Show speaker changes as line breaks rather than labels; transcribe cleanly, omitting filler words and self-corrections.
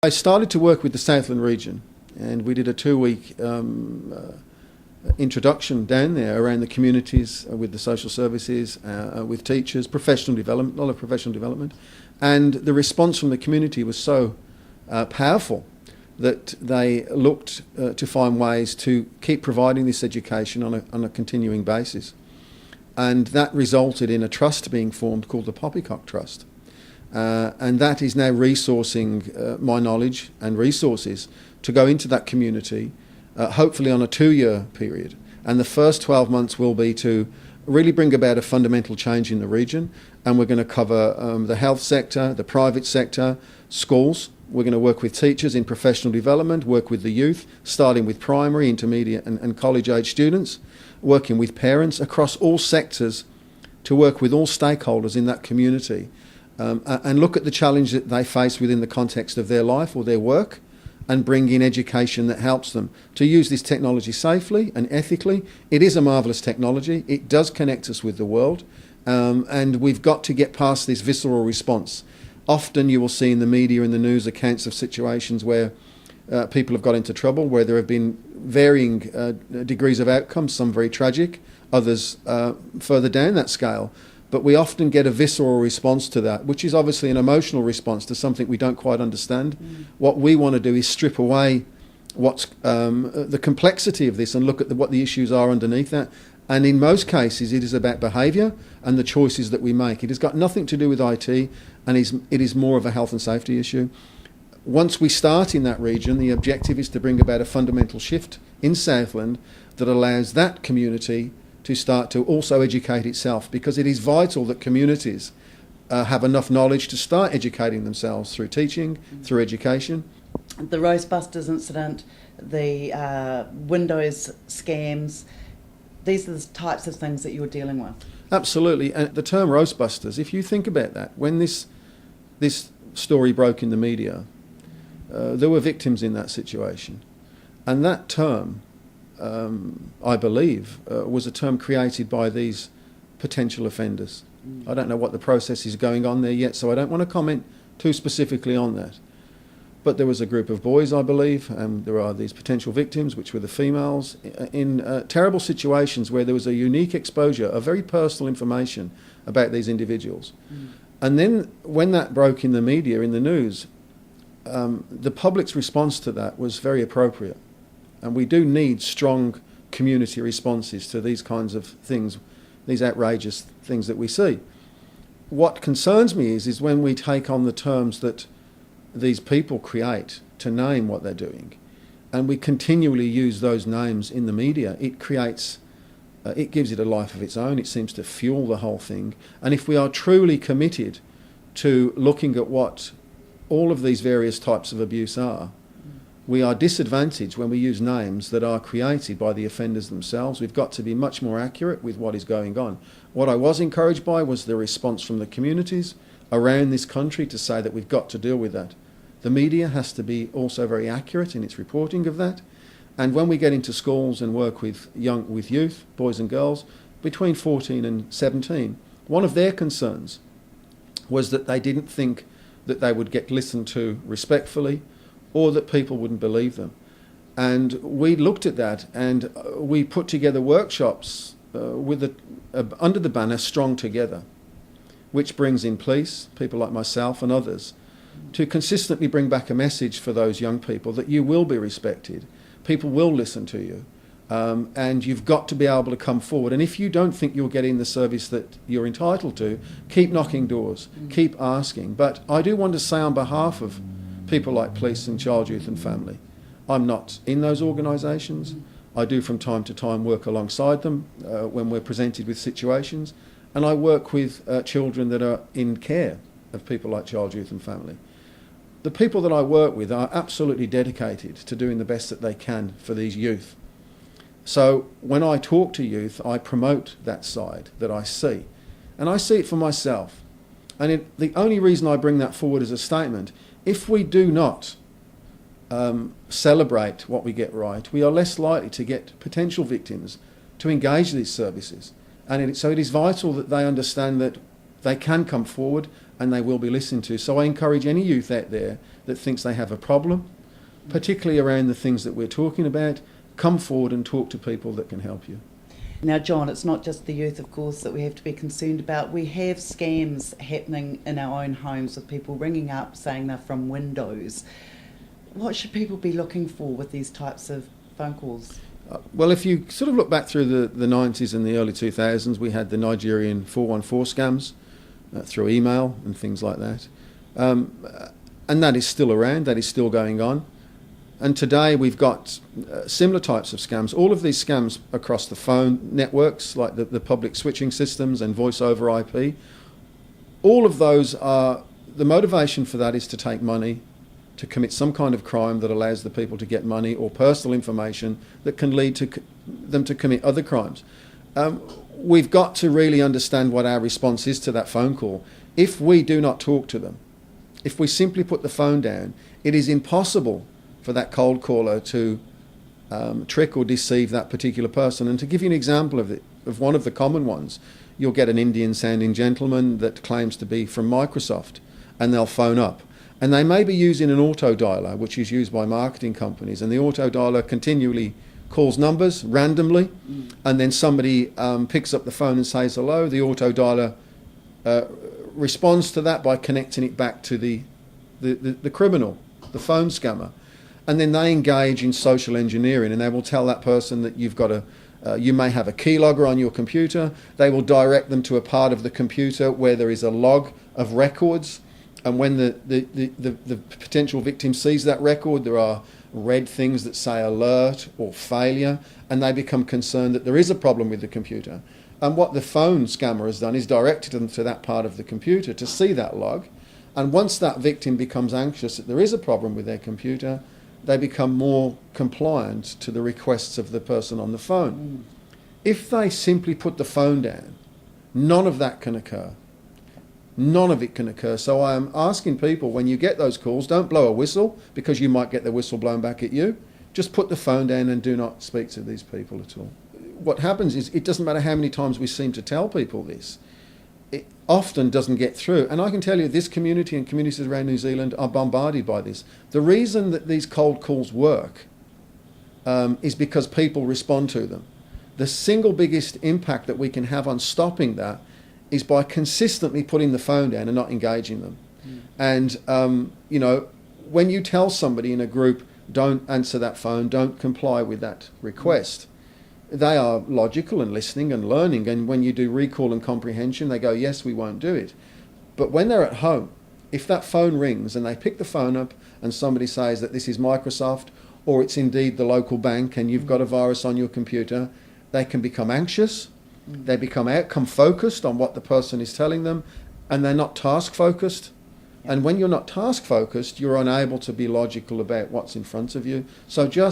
I started to work with the Southland region, and we did a 2-week introduction down there around the communities with the social services, with teachers, professional development, a lot of professional development. And the response from the community was so powerful that they looked to find ways to keep providing this education on a continuing basis. And that resulted in a trust being formed called the Poppycock Trust. And that is now resourcing my knowledge and resources to go into that community, hopefully on a 2-year period. And the first 12 months will be to really bring about a fundamental change in the region. And we're going to cover the health sector, the private sector, schools. We're going to work with teachers in professional development, work with the youth, starting with primary, intermediate and college-age students, working with parents across all sectors to work with all stakeholders in that community and look at the challenge that they face within the context of their life or their work, and bring in education that helps them to use this technology safely and ethically. It is a marvellous technology. It does connect us with the world, and we've got to get past this visceral response. Often you will see in the media and the news accounts of situations where people have got into trouble, where there have been varying degrees of outcomes, some very tragic, others further down that scale. But we often get a visceral response to that, which is obviously an emotional response to something we don't quite understand. What we want to do is strip away what's the complexity of this and look at what the issues are underneath that. And in most cases, it is about behaviour and the choices that we make. It has got nothing to do with IT, and it is more of a health and safety issue. Once we start in that region, the objective is to bring about a fundamental shift in Southland that allows that community to start to also educate itself, because it is vital that communities have enough knowledge to start educating themselves through teaching, through education.
The Roastbusters incident, the Windows scams, these are the types of things that you're dealing with.
Absolutely. And the term Roastbusters, if you think about that, when this story broke in the media, there were victims in that situation. And that term, I believe, was a term created by these potential offenders. I don't know what the process is going on there yet, so I don't want to comment too specifically on that. But there was a group of boys, I believe, and there are these potential victims, which were the females, in terrible situations where there was a unique exposure of very personal information about these individuals. And then when that broke in the media, in the news, the public's response to that was very appropriate. And we do need strong community responses to these kinds of things, these outrageous things that we see. What concerns me is when we take on the terms that these people create to name what they're doing, and we continually use those names in the media. It creates, it gives it a life of its own. It seems to fuel the whole thing. And if we are truly committed to looking at what all of these various types of abuse are, we are disadvantaged when we use names that are created by the offenders themselves. We've got to be much more accurate with what is going on. What I was encouraged by was the response from the communities around this country to say that we've got to deal with that. The media has to be also very accurate in its reporting of that. And when we get into schools and work with youth, boys and girls, between 14 and 17, one of their concerns was that they didn't think that they would get listened to respectfully, or that people wouldn't believe them. And we looked at that, and we put together workshops under the banner Strong Together, which brings in police, people like myself and others, to consistently bring back a message for those young people that you will be respected, people will listen to you, and you've got to be able to come forward. And if you don't think you're getting the service that you're entitled to, keep knocking doors, keep asking. But I do want to say on behalf of people like police and child, youth and family, I'm not in those organisations. I do from time to time work alongside them when we're presented with situations, and I work with children that are in care of people like child, youth and family. The people that I work with are absolutely dedicated to doing the best that they can for these youth. So when I talk to youth, I promote that side that I see, and I see it for myself. And the only reason I bring that forward as a statement, if we do not celebrate what we get right, we are less likely to get potential victims to engage these services. And so it is vital that they understand that they can come forward and they will be listened to. So I encourage any youth out there that thinks they have a problem, particularly around the things that we're talking about, come forward and talk to people that can help you.
Now, John, it's not just the youth, of course, that we have to be concerned about. We have scams happening in our own homes with people ringing up saying they're from Windows. What should people be looking for with these types of phone calls?
Well, if you sort of look back through the 90s and the early 2000s, we had the Nigerian 414 scams through email and things like that. And that is still around, that is still going on. And today we've got similar types of scams. All of these scams across the phone networks, like the public switching systems and voice over IP, all of those are, the motivation for that is to take money, to commit some kind of crime that allows the people to get money or personal information that can lead to them to commit other crimes. We've got to really understand what our response is to that phone call. If we do not talk to them, if we simply put the phone down, it is impossible for that cold caller to trick or deceive that particular person. And to give you an example of one of the common ones, you'll get an Indian-sounding gentleman that claims to be from Microsoft, and they'll phone up. And they may be using an auto dialer, which is used by marketing companies, and the auto dialer continually calls numbers randomly, and then somebody picks up the phone and says hello. The auto dialer responds to that by connecting it back to the criminal, the phone scammer. And then they engage in social engineering, and they will tell that person that you've got you may have a keylogger on your computer. They will direct them to a part of the computer where there is a log of records, and when the potential victim sees that record, there are red things that say alert or failure, and they become concerned that there is a problem with the computer. And what the phone scammer has done is directed them to that part of the computer to see that log, and once that victim becomes anxious that there is a problem with their computer, they become more compliant to the requests of the person on the phone. If they simply put the phone down, none of that can occur. None of it can occur. So I am asking people, when you get those calls, don't blow a whistle, because you might get the whistle blown back at you. Just put the phone down and do not speak to these people at all. What happens is, it doesn't matter how many times we seem to tell people this, it often doesn't get through. And I can tell you, this community and communities around New Zealand are bombarded by this. The reason that these cold calls work is because people respond to them. The single biggest impact that we can have on stopping that is by consistently putting the phone down and not engaging them. And, when you tell somebody in a group, don't answer that phone, don't comply with that request, they are logical and listening and learning. And when you do recall and comprehension, they go, yes, we won't do it. But when they're at home, if that phone rings and they pick the phone up and somebody says that this is Microsoft, or it's indeed the local bank and you've got a virus on your computer, they can become anxious. They become outcome focused on what the person is telling them, and they're not task focused. And when you're not task focused, you're unable to be logical about what's in front of you. So just